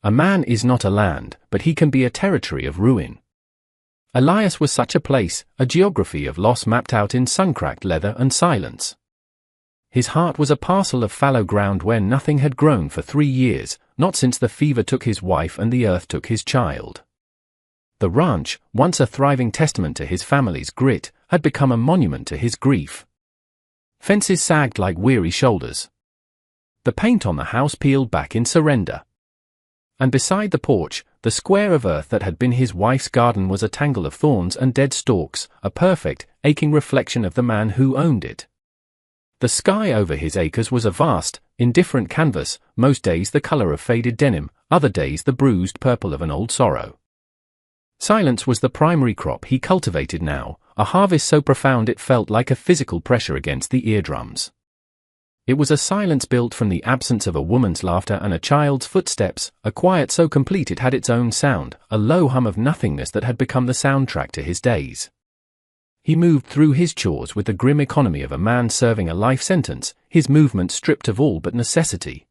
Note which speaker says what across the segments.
Speaker 1: A man is not a land, but he can be a territory of ruin. Elias was such a place, a geography of loss mapped out in sun-cracked leather and silence. His heart was a parcel of fallow ground where nothing had grown for 3 years, not since the fever took his wife and the earth took his child. The ranch, once a thriving testament to his family's grit, had become a monument to his grief. Fences sagged like weary shoulders. The paint on the house peeled back in surrender. And beside the porch, the square of earth that had been his wife's garden was a tangle of thorns and dead stalks, a perfect, aching reflection of the man who owned it. The sky over his acres was a vast, indifferent canvas, most days the color of faded denim, other days the bruised purple of an old sorrow. Silence was the primary crop he cultivated now, a harvest so profound it felt like a physical pressure against the eardrums. It was a silence built from the absence of a woman's laughter and a child's footsteps, a quiet so complete it had its own sound, a low hum of nothingness that had become the soundtrack to his days. He moved through his chores with the grim economy of a man serving a life sentence, his movements stripped of all but necessity.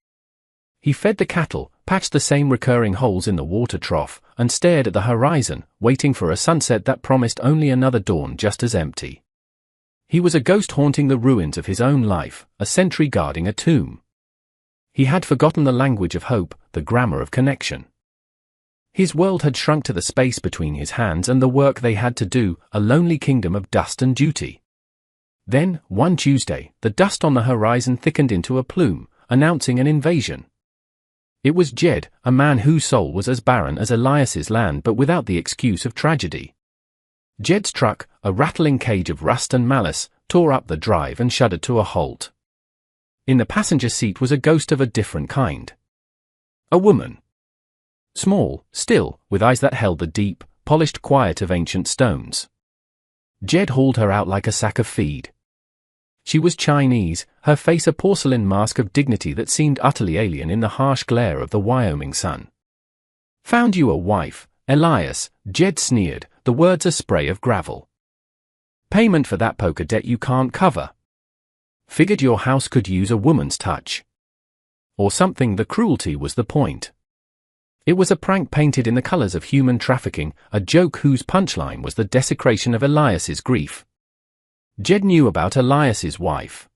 Speaker 1: He fed the cattle, patched the same recurring holes in the water trough, and stared at the horizon, waiting for a sunset that promised only another dawn just as empty. He was a ghost haunting the ruins of his own life, a sentry guarding a tomb. He had forgotten the language of hope, the grammar of connection. His world had shrunk to the space between his hands and the work they had to do, a lonely kingdom of dust and duty. Then, one Tuesday, the dust on the horizon thickened into a plume, announcing an invasion. It was Jed, a man whose soul was as barren as Elias's land but without the excuse of tragedy. Jed's truck, a rattling cage of rust and malice, tore up the drive and shuddered to a halt. In the passenger seat was a ghost of a different kind. A woman. Small, still, with eyes that held the deep, polished quiet of ancient stones. Jed hauled her out like a sack of feed. She was Chinese, her face a porcelain mask of dignity that seemed utterly alien in the harsh glare of the Wyoming sun. "Found you a wife, Elias," Jed sneered, the words a spray of gravel. "Payment for that poker debt you can't cover. Figured your house could use a woman's touch. Or something. The cruelty was the point. It was a prank painted in the colors of human trafficking, a joke whose punchline was the desecration of Elias's grief. Jed knew about Elias's wife.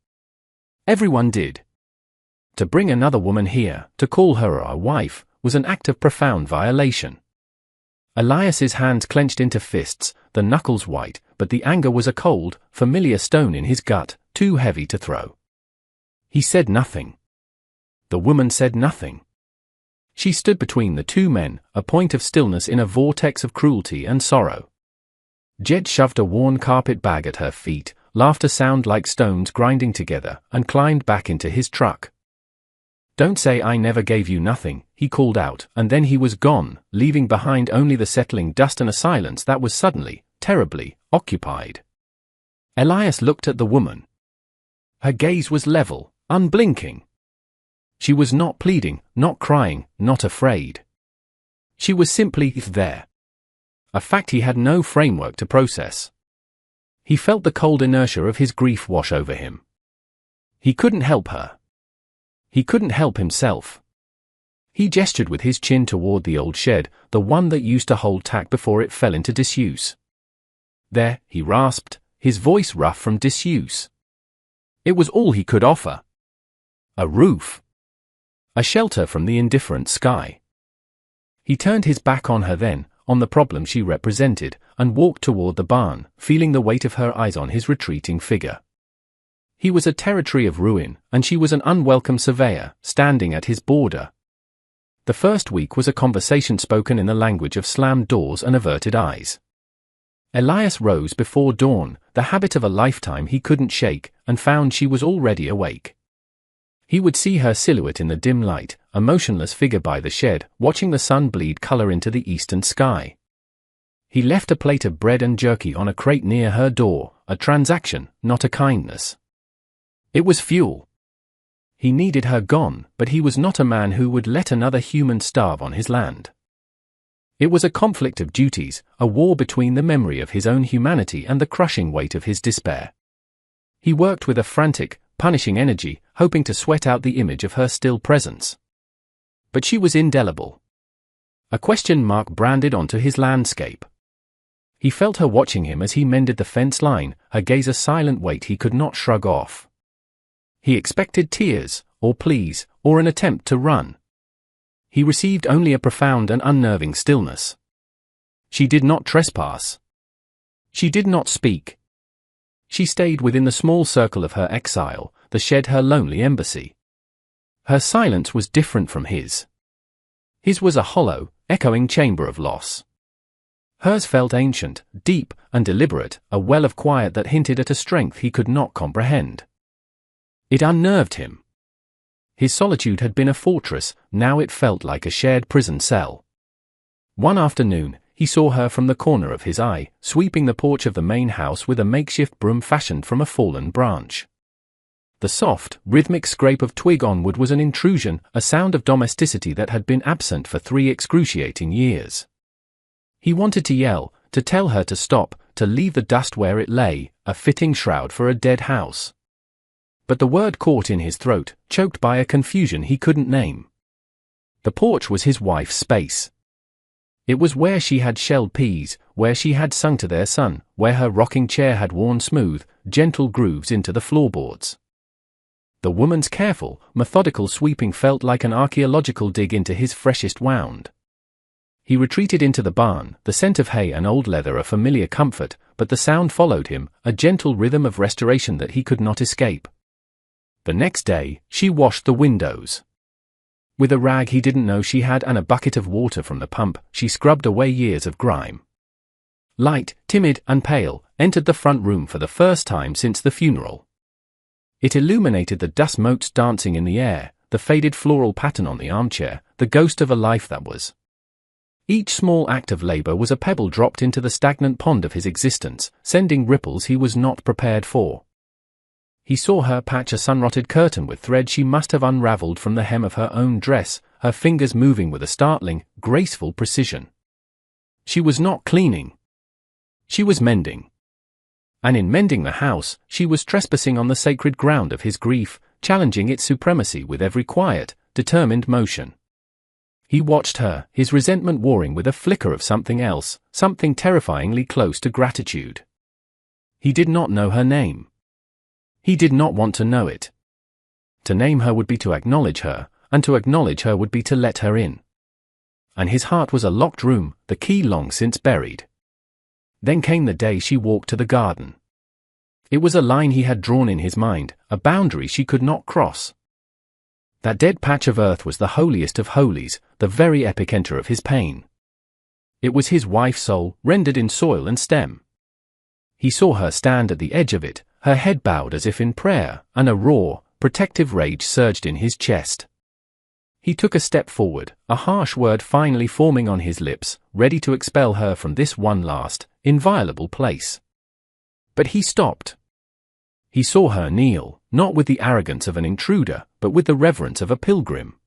Speaker 1: Everyone did. To bring another woman here, to call her a wife, was an act of profound violation. Elias's hands clenched into fists, the knuckles white, but the anger was a cold, familiar stone in his gut, too heavy to throw. He said nothing. The woman said nothing. She stood between the two men, a point of stillness in a vortex of cruelty and sorrow. Jed shoved a worn carpet bag at her feet, laughed a sound like stones grinding together, and climbed back into his truck. "Don't say I never gave you nothing," he called out, and then he was gone, leaving behind only the settling dust and a silence that was suddenly, terribly, occupied. Elias looked at the woman. Her gaze was level, unblinking. She was not pleading, not crying, not afraid. She was simply there. A fact he had no framework to process. He felt the cold inertia of his grief wash over him. He couldn't help her. He couldn't help himself. He gestured with his chin toward the old shed, the one that used to hold tack before it fell into disuse. "There," he rasped, his voice rough from disuse. It was all he could offer. A roof. A shelter from the indifferent sky. He turned his back on her then, on the problem she represented, and walked toward the barn, feeling the weight of her eyes on his retreating figure. He was a territory of ruin, and she was an unwelcome surveyor, standing at his border. The first week was a conversation spoken in the language of slammed doors and averted eyes. Elias rose before dawn, the habit of a lifetime he couldn't shake, and found she was already awake. He would see her silhouette in the dim light, a motionless figure by the shed, watching the sun bleed color into the eastern sky. He left a plate of bread and jerky on a crate near her door, a transaction, not a kindness. It was fuel. He needed her gone, but he was not a man who would let another human starve on his land. It was a conflict of duties, a war between the memory of his own humanity and the crushing weight of his despair. He worked with a frantic, punishing energy, hoping to sweat out the image of her still presence. But she was indelible. a question mark branded onto his landscape. He felt her watching him as he mended the fence line, her gaze a silent weight he could not shrug off. He expected tears, or pleas, or an attempt to run. He received only a profound and unnerving stillness. She did not trespass. She did not speak. She stayed within the small circle of her exile, the shed her lonely embassy. Her silence was different from his. His was a hollow, echoing chamber of loss. Hers felt ancient, deep, and deliberate, a well of quiet that hinted at a strength he could not comprehend. It unnerved him. His solitude had been a fortress, now it felt like a shared prison cell. One afternoon, he saw her from the corner of his eye, sweeping the porch of the main house with a makeshift broom fashioned from a fallen branch. The soft, rhythmic scrape of twig on wood was an intrusion, a sound of domesticity that had been absent for 3 excruciating years. He wanted to yell, to tell her to stop, to leave the dust where it lay, a fitting shroud for a dead house. But the word caught in his throat, choked by a confusion he couldn't name. The porch was his wife's space. It was where she had shelled peas, where she had sung to their son, where her rocking chair had worn smooth, gentle grooves into the floorboards. The woman's careful, methodical sweeping felt like an archaeological dig into his freshest wound. He retreated into the barn, the scent of hay and old leather a familiar comfort, but the sound followed him, a gentle rhythm of restoration that he could not escape. The next day, she washed the windows. With a rag he didn't know she had and a bucket of water from the pump, she scrubbed away years of grime. Light, timid, and pale, entered the front room for the first time since the funeral. It illuminated the dust motes dancing in the air, the faded floral pattern on the armchair, the ghost of a life that was. Each small act of labor was a pebble dropped into the stagnant pond of his existence, sending ripples he was not prepared for. He saw her patch a sun-rotted curtain with thread she must have unraveled from the hem of her own dress, her fingers moving with a startling, graceful precision. She was not cleaning. She was mending. And in mending the house, she was trespassing on the sacred ground of his grief, challenging its supremacy with every quiet, determined motion. He watched her, his resentment warring with a flicker of something else, something terrifyingly close to gratitude. He did not know her name. He did not want to know it. To name her would be to acknowledge her, and to acknowledge her would be to let her in. And his heart was a locked room, the key long since buried. Then came the day she walked to the garden. It was a line he had drawn in his mind, a boundary she could not cross. That dead patch of earth was the holiest of holies, the very epicenter of his pain. It was his wife's soul, rendered in soil and stem. He saw her stand at the edge of it, her head bowed as if in prayer, and a raw, protective rage surged in his chest. He took a step forward, a harsh word finally forming on his lips, ready to expel her from this one last, inviolable place. But he stopped. He saw her kneel, not with the arrogance of an intruder, but with the reverence of a pilgrim.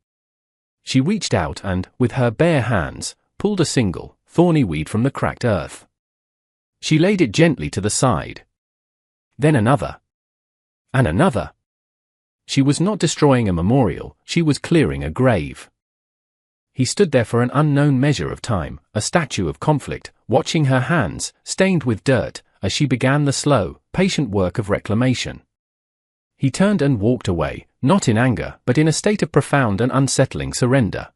Speaker 1: She reached out and, with her bare hands, pulled a single, thorny weed from the cracked earth. She laid it gently to the side. Then another. And another. She was not destroying a memorial, she was clearing a grave. He stood there for an unknown measure of time, a statue of conflict, watching her hands, stained with dirt, as she began the slow, patient work of reclamation. He turned and walked away, not in anger, but in a state of profound and unsettling surrender.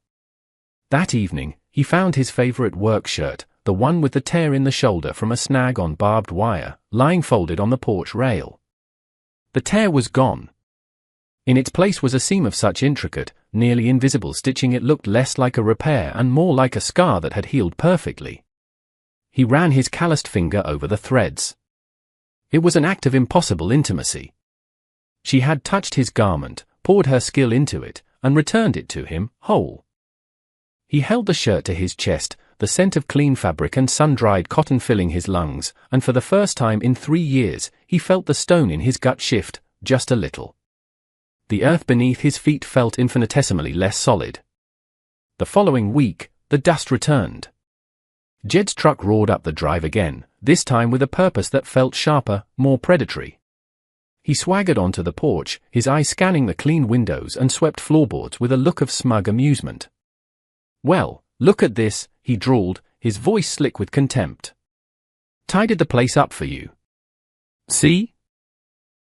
Speaker 1: That evening, he found his favorite work shirt, the one with the tear in the shoulder from a snag on barbed wire, lying folded on the porch rail. The tear was gone. In its place was a seam of such intricate, nearly invisible stitching it looked less like a repair and more like a scar that had healed perfectly. He ran his calloused finger over the threads. It was an act of impossible intimacy. She had touched his garment, poured her skill into it, and returned it to him, whole. He held the shirt to his chest, the scent of clean fabric and sun-dried cotton filling his lungs, and for the first time in 3 years, he felt the stone in his gut shift, just a little. The earth beneath his feet felt infinitesimally less solid. The following week, the dust returned. Jed's truck roared up the drive again, this time with a purpose that felt sharper, more predatory. He swaggered onto the porch, his eyes scanning the clean windows and swept floorboards with a look of smug amusement. Well, Look at this, he drawled, his voice slick with contempt. Tidied the place up for you. See?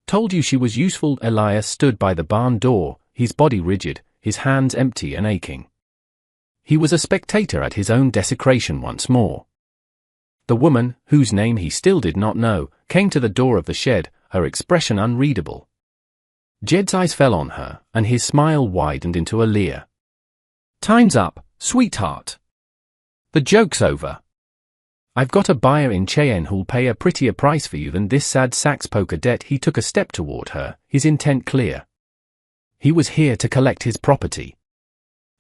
Speaker 1: Told you she was useful. Elias stood by the barn door, his body rigid, his hands empty and aching. He was a spectator at his own desecration once more. The woman, whose name he still did not know, came to the door of the shed, her expression unreadable. Jed's eyes fell on her, and his smile widened into a leer. Time's up, sweetheart. The joke's over. I've got a buyer in Cheyenne who'll pay a prettier price for you than this sad sax poker debt. He took a step toward her, his intent clear. He was here to collect his property.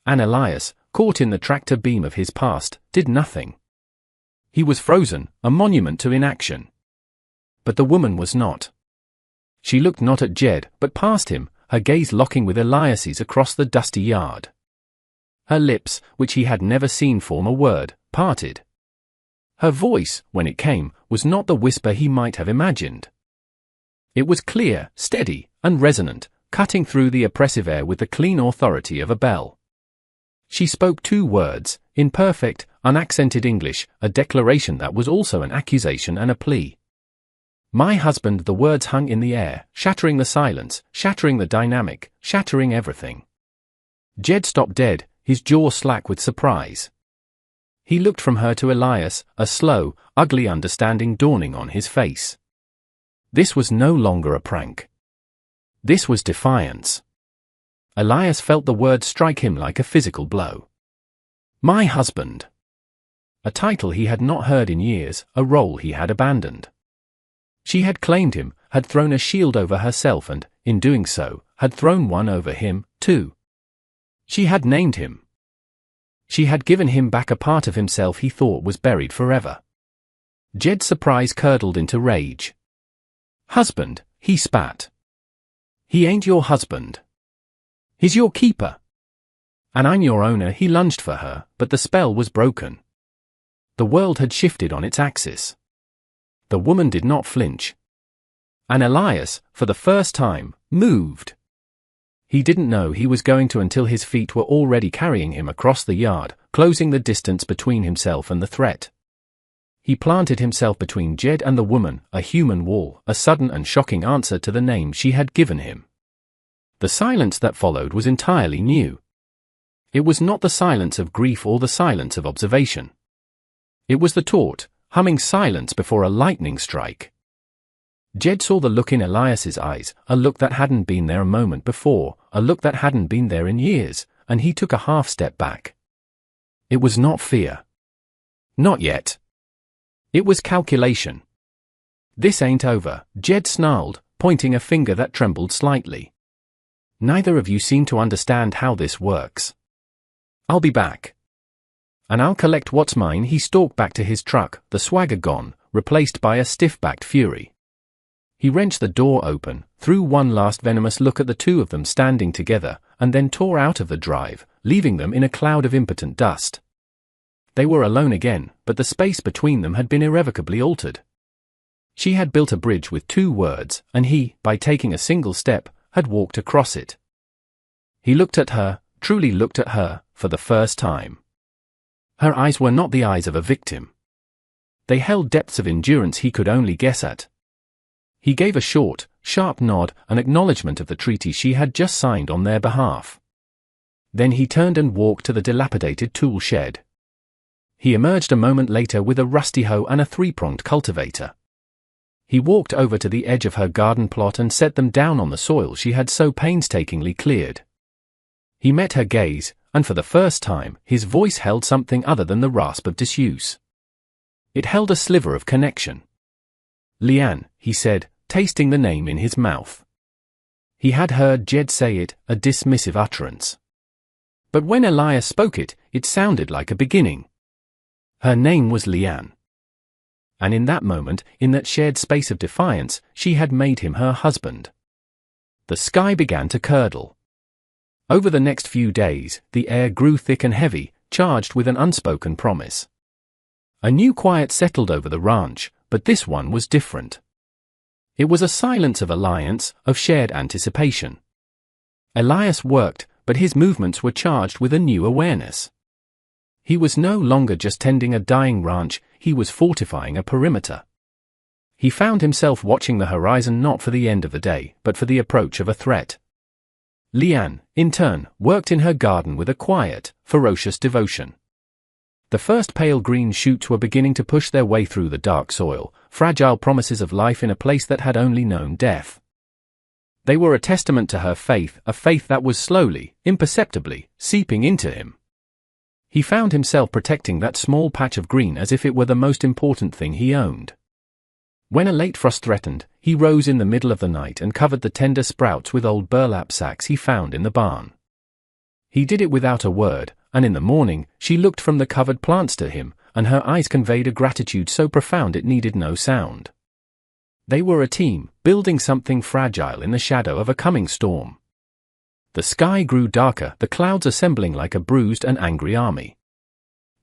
Speaker 1: And Elias, caught in the tractor beam of his past, did nothing. He was frozen, a monument to inaction. But the woman was not. She looked not at Jed, but past him, her gaze locking with Elias's across the dusty yard. Her lips, which he had never seen form a word, parted. Her voice, when it came, was not the whisper he might have imagined. It was clear, steady, and resonant, cutting through the oppressive air with the clean authority of a bell. She spoke 2 words, in perfect, unaccented English, a declaration that was also an accusation and a plea. My husband. The words hung in the air, shattering the silence, shattering the dynamic, shattering everything. Jed stopped dead, his jaw slack with surprise. He looked from her to Elias, a slow, ugly understanding dawning on his face. This was no longer a prank. This was defiance. Elias felt the word strike him like a physical blow. My husband. A title he had not heard in years, a role he had abandoned. She had claimed him, had thrown a shield over herself and, in doing so, had thrown one over him, too. She had named him. She had given him back a part of himself he thought was buried forever. Jed's surprise curdled into rage. Husband, he spat. He ain't your husband. He's your keeper. And I'm your owner. He lunged for her, but the spell was broken. The world had shifted on its axis. The woman did not flinch. And Elias, for the first time, moved. He didn't know he was going to until his feet were already carrying him across the yard, closing the distance between himself and the threat. He planted himself between Jed and the woman, a human wall, a sudden and shocking answer to the name she had given him. The silence that followed was entirely new. It was not the silence of grief or the silence of observation. It was the taut, humming silence before a lightning strike. Jed saw the look in Elias's eyes, a look that hadn't been there a moment before, a look that hadn't been there in years, and he took a half step back. It was not fear. Not yet. It was calculation. This ain't over, Jed snarled, pointing a finger that trembled slightly. Neither of you seem to understand how this works. I'll be back. And I'll collect what's mine. He stalked back to his truck, the swagger gone, replaced by a stiff-backed fury. He wrenched the door open, threw one last venomous look at the two of them standing together, and then tore out of the drive, leaving them in a cloud of impotent dust. They were alone again, but the space between them had been irrevocably altered. She had built a bridge with 2 words, and he, by taking a single step, had walked across it. He looked at her, truly looked at her, for the first time. Her eyes were not the eyes of a victim. They held depths of endurance he could only guess at. He gave a short, sharp nod, an acknowledgement of the treaty she had just signed on their behalf. Then he turned and walked to the dilapidated tool shed. He emerged a moment later with a rusty hoe and a 3-pronged cultivator. He walked over to the edge of her garden plot and set them down on the soil she had so painstakingly cleared. He met her gaze, and for the first time, his voice held something other than the rasp of disuse. It held a sliver of connection. Leanne, he said, tasting the name in his mouth. He had heard Jed say it, a dismissive utterance. But when Elias spoke it, it sounded like a beginning. Her name was Leanne. And in that moment, in that shared space of defiance, she had made him her husband. The sky began to curdle. Over the next few days, the air grew thick and heavy, charged with an unspoken promise. A new quiet settled over the ranch, but this one was different. It was a silence of alliance, of shared anticipation. Elias worked, but his movements were charged with a new awareness. He was no longer just tending a dying ranch, he was fortifying a perimeter. He found himself watching the horizon not for the end of the day, but for the approach of a threat. Lian, in turn, worked in her garden with a quiet, ferocious devotion. The first pale green shoots were beginning to push their way through the dark soil, fragile promises of life in a place that had only known death. They were a testament to her faith, a faith that was slowly, imperceptibly, seeping into him. He found himself protecting that small patch of green as if it were the most important thing he owned. When a late frost threatened, he rose in the middle of the night and covered the tender sprouts with old burlap sacks he found in the barn. He did it without a word, and in the morning, she looked from the covered plants to him, and her eyes conveyed a gratitude so profound it needed no sound. They were a team, building something fragile in the shadow of a coming storm. The sky grew darker, the clouds assembling like a bruised and angry army.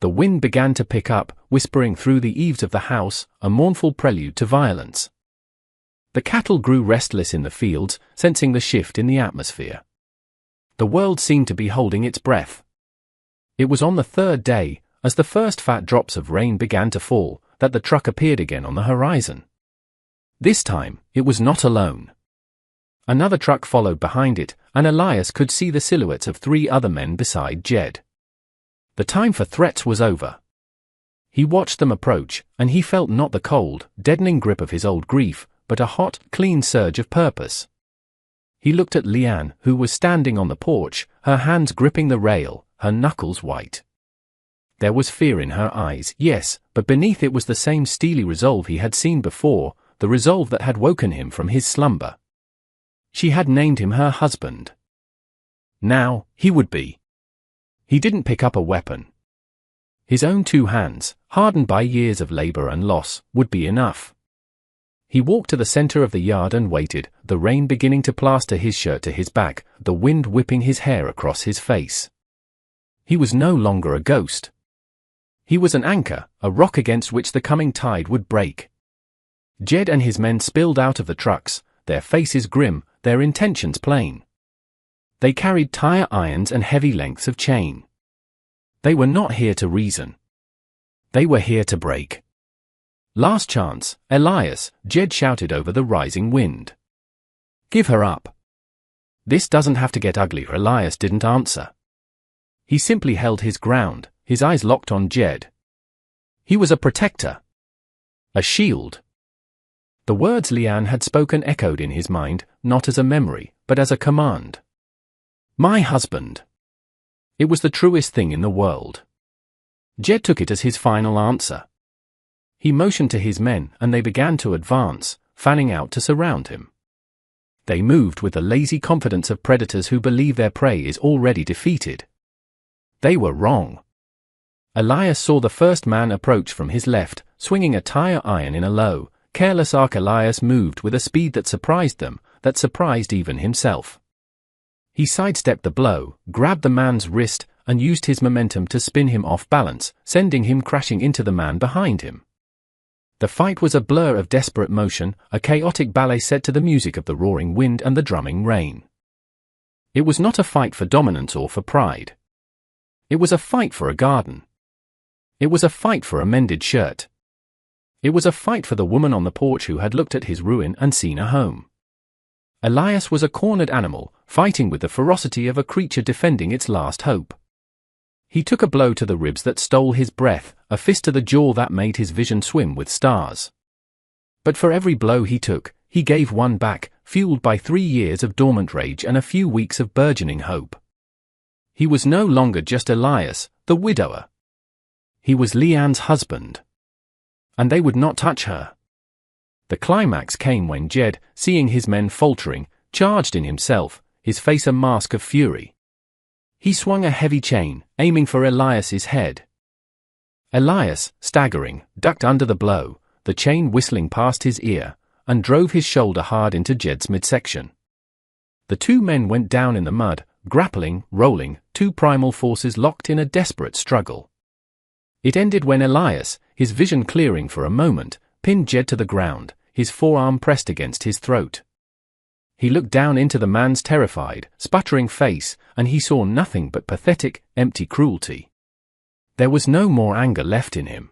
Speaker 1: The wind began to pick up, whispering through the eaves of the house, a mournful prelude to violence. The cattle grew restless in the fields, sensing the shift in the atmosphere. The world seemed to be holding its breath. It was on the third day, as the first fat drops of rain began to fall, that the truck appeared again on the horizon. This time, it was not alone. Another truck followed behind it, and Elias could see the silhouettes of 3 other men beside Jed. The time for threats was over. He watched them approach, and he felt not the cold, deadening grip of his old grief, but a hot, clean surge of purpose. He looked at Lian, who was standing on the porch, her hands gripping the rail, her knuckles white. There was fear in her eyes, yes, but beneath it was the same steely resolve he had seen before, the resolve that had woken him from his slumber. She had named him her husband. Now, he would be. He didn't pick up a weapon. His own 2 hands, hardened by years of labor and loss, would be enough. He walked to the center of the yard and waited, the rain beginning to plaster his shirt to his back, the wind whipping his hair across his face. He was no longer a ghost. He was an anchor, a rock against which the coming tide would break. Jed and his men spilled out of the trucks, their faces grim, their intentions plain. They carried tire irons and heavy lengths of chain. They were not here to reason. They were here to break. Last chance, Elias, Jed shouted over the rising wind. Give her up. This doesn't have to get ugly. Elias didn't answer. He simply held his ground, his eyes locked on Jed. He was a protector. A shield. The words Lian had spoken echoed in his mind, not as a memory, but as a command. My husband. It was the truest thing in the world. Jed took it as his final answer. He motioned to his men, and they began to advance, fanning out to surround him. They moved with the lazy confidence of predators who believe their prey is already defeated. They were wrong. Elias saw the first man approach from his left, swinging a tire iron in a low, careless arc. Elias moved with a speed that surprised them, that surprised even himself. He sidestepped the blow, grabbed the man's wrist, and used his momentum to spin him off balance, sending him crashing into the man behind him. The fight was a blur of desperate motion, a chaotic ballet set to the music of the roaring wind and the drumming rain. It was not a fight for dominance or for pride. It was a fight for a garden. It was a fight for a mended shirt. It was a fight for the woman on the porch who had looked at his ruin and seen a home. Elias was a cornered animal, fighting with the ferocity of a creature defending its last hope. He took a blow to the ribs that stole his breath, a fist to the jaw that made his vision swim with stars. But for every blow he took, he gave one back, fueled by 3 years of dormant rage and a few weeks of burgeoning hope. He was no longer just Elias, the widower. He was Lian's husband. And they would not touch her. The climax came when Jed, seeing his men faltering, charged in himself, his face a mask of fury. He swung a heavy chain, aiming for Elias's head. Elias, staggering, ducked under the blow, the chain whistling past his ear, and drove his shoulder hard into Jed's midsection. The 2 men went down in the mud, grappling, rolling, 2 primal forces locked in a desperate struggle. It ended when Elias, his vision clearing for a moment, pinned Jed to the ground, his forearm pressed against his throat. He looked down into the man's terrified, sputtering face, and he saw nothing but pathetic, empty cruelty. There was no more anger left in him.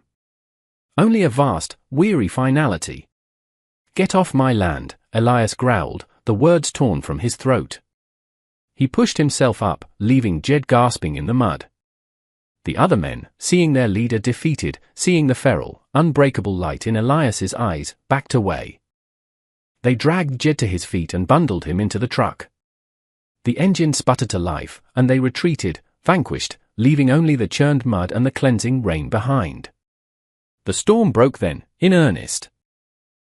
Speaker 1: Only a vast, weary finality. "Get off my land," Elias growled, the words torn from his throat. He pushed himself up, leaving Jed gasping in the mud. The other men, seeing their leader defeated, seeing the feral, unbreakable light in Elias's eyes, backed away. They dragged Jed to his feet and bundled him into the truck. The engine sputtered to life, and they retreated, vanquished, leaving only the churned mud and the cleansing rain behind. The storm broke then, in earnest.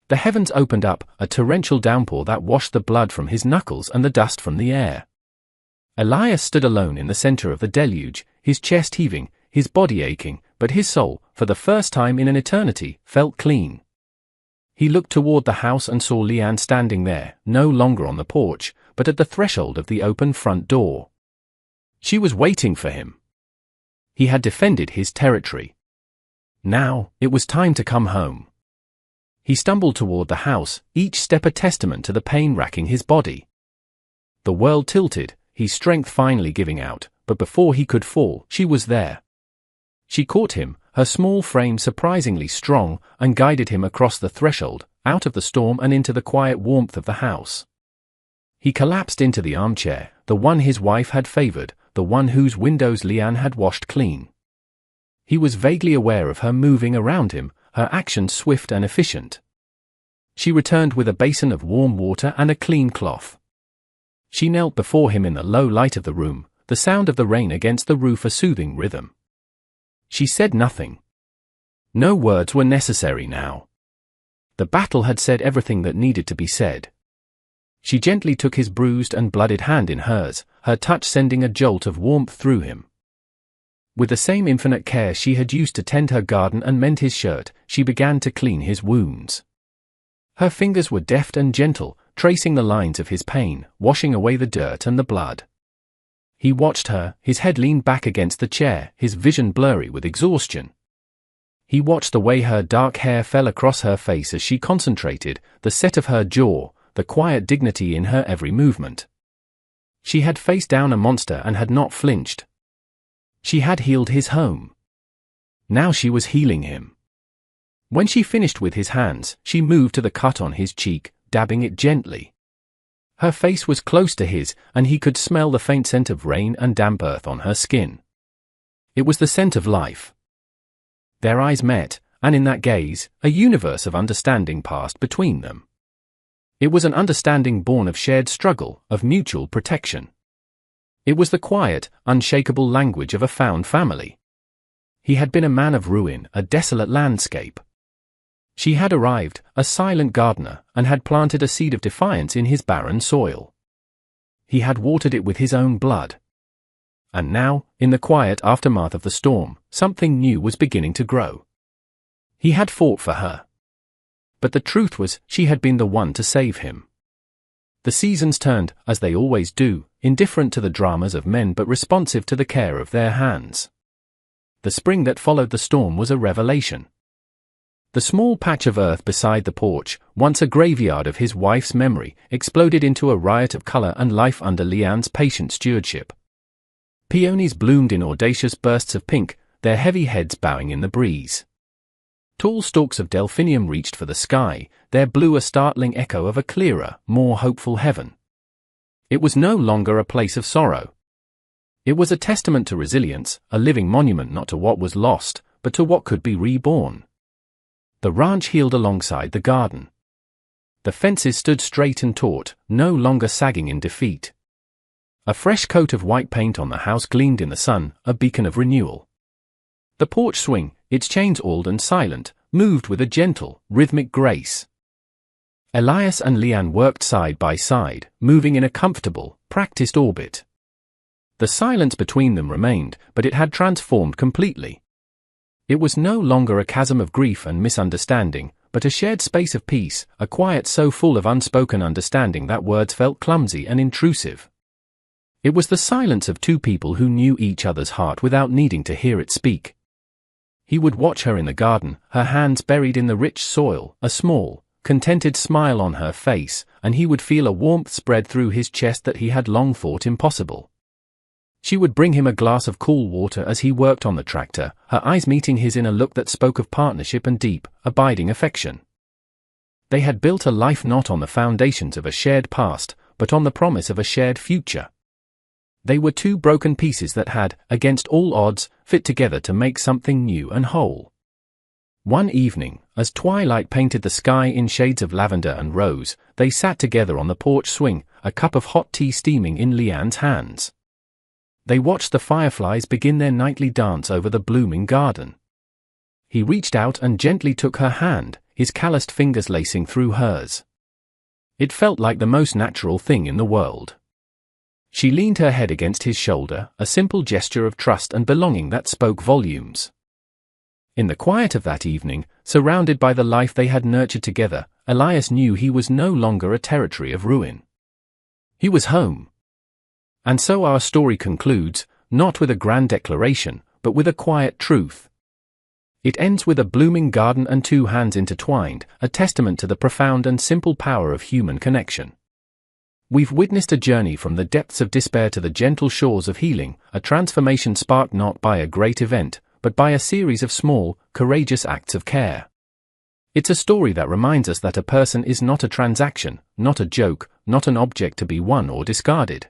Speaker 1: The heavens opened up, a torrential downpour that washed the blood from his knuckles and the dust from the air. Elias stood alone in the center of the deluge, his chest heaving, his body aching, but his soul, for the first time in an eternity, felt clean. He looked toward the house and saw Leanne standing there, no longer on the porch, but at the threshold of the open front door. She was waiting for him. He had defended his territory. Now, it was time to come home. He stumbled toward the house, each step a testament to the pain racking his body. The world tilted, his strength finally giving out, but before he could fall, she was there. She caught him, her small frame surprisingly strong, and guided him across the threshold, out of the storm and into the quiet warmth of the house. He collapsed into the armchair, the one his wife had favored, the one whose windows Leanne had washed clean. He was vaguely aware of her moving around him, her actions swift and efficient. She returned with a basin of warm water and a clean cloth. She knelt before him in the low light of the room, the sound of the rain against the roof a soothing rhythm. She said nothing. No words were necessary now. The battle had said everything that needed to be said. She gently took his bruised and blooded hand in hers, her touch sending a jolt of warmth through him. With the same infinite care she had used to tend her garden and mend his shirt, she began to clean his wounds. Her fingers were deft and gentle, tracing the lines of his pain, washing away the dirt and the blood. He watched her, his head leaned back against the chair, his vision blurry with exhaustion. He watched the way her dark hair fell across her face as she concentrated, the set of her jaw, the quiet dignity in her every movement. She had faced down a monster and had not flinched. She had healed his home. Now she was healing him. When she finished with his hands, she moved to the cut on his cheek, dabbing it gently. Her face was close to his, and he could smell the faint scent of rain and damp earth on her skin. It was the scent of life. Their eyes met, and in that gaze, a universe of understanding passed between them. It was an understanding born of shared struggle, of mutual protection. It was the quiet, unshakable language of a found family. He had been a man of ruin, a desolate landscape. She had arrived, a silent gardener, and had planted a seed of defiance in his barren soil. He had watered it with his own blood. And now, in the quiet aftermath of the storm, something new was beginning to grow. He had fought for her. But the truth was, she had been the one to save him. The seasons turned, as they always do, indifferent to the dramas of men but responsive to the care of their hands. The spring that followed the storm was a revelation. The small patch of earth beside the porch, once a graveyard of his wife's memory, exploded into a riot of color and life under Leanne's patient stewardship. Peonies bloomed in audacious bursts of pink, their heavy heads bowing in the breeze. Tall stalks of delphinium reached for the sky, their blue a startling echo of a clearer, more hopeful heaven. It was no longer a place of sorrow. It was a testament to resilience, a living monument not to what was lost, but to what could be reborn. The ranch healed alongside the garden. The fences stood straight and taut, no longer sagging in defeat. A fresh coat of white paint on the house gleamed in the sun, a beacon of renewal. The porch swing, its chains oiled and silent, moved with a gentle, rhythmic grace. Elias and Leanne worked side by side, moving in a comfortable, practiced orbit. The silence between them remained, but it had transformed completely. It was no longer a chasm of grief and misunderstanding, but a shared space of peace, a quiet so full of unspoken understanding that words felt clumsy and intrusive. It was the silence of two people who knew each other's heart without needing to hear it speak. He would watch her in the garden, her hands buried in the rich soil, a small, contented smile on her face, and he would feel a warmth spread through his chest that he had long thought impossible. She would bring him a glass of cool water as he worked on the tractor, her eyes meeting his in a look that spoke of partnership and deep, abiding affection. They had built a life not on the foundations of a shared past, but on the promise of a shared future. They were two broken pieces that had, against all odds, fit together to make something new and whole. One evening, as twilight painted the sky in shades of lavender and rose, they sat together on the porch swing, a cup of hot tea steaming in Leanne's hands. They watched the fireflies begin their nightly dance over the blooming garden. He reached out and gently took her hand, his calloused fingers lacing through hers. It felt like the most natural thing in the world. She leaned her head against his shoulder, a simple gesture of trust and belonging that spoke volumes. In the quiet of that evening, surrounded by the life they had nurtured together, Elias knew he was no longer a territory of ruin. He was home. And so our story concludes, not with a grand declaration, but with a quiet truth. It ends with a blooming garden and two hands intertwined, a testament to the profound and simple power of human connection. We've witnessed a journey from the depths of despair to the gentle shores of healing, a transformation sparked not by a great event, but by a series of small, courageous acts of care. It's a story that reminds us that a person is not a transaction, not a joke, not an object to be won or discarded.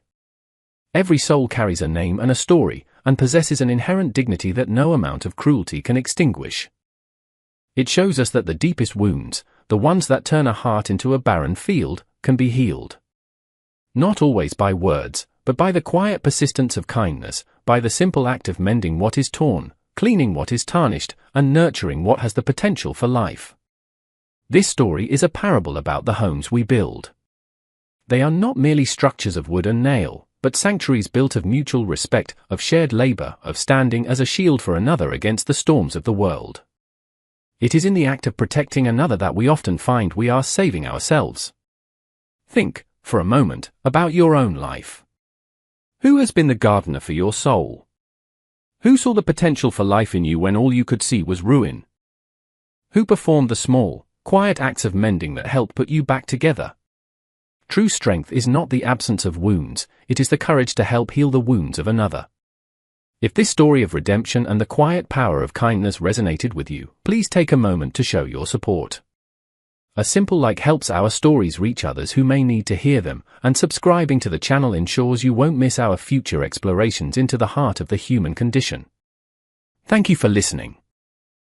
Speaker 1: Every soul carries a name and a story, and possesses an inherent dignity that no amount of cruelty can extinguish. It shows us that the deepest wounds, the ones that turn a heart into a barren field, can be healed. Not always by words, but by the quiet persistence of kindness, by the simple act of mending what is torn, cleaning what is tarnished, and nurturing what has the potential for life. This story is a parable about the homes we build. They are not merely structures of wood and nail, but sanctuaries built of mutual respect, of shared labor, of standing as a shield for another against the storms of the world. It is in the act of protecting another that we often find we are saving ourselves. Think, for a moment, about your own life. Who has been the gardener for your soul? Who saw the potential for life in you when all you could see was ruin? Who performed the small, quiet acts of mending that helped put you back together? True strength is not the absence of wounds, it is the courage to help heal the wounds of another. If this story of redemption and the quiet power of kindness resonated with you, please take a moment to show your support. A simple like helps our stories reach others who may need to hear them, and subscribing to the channel ensures you won't miss our future explorations into the heart of the human condition. Thank you for listening.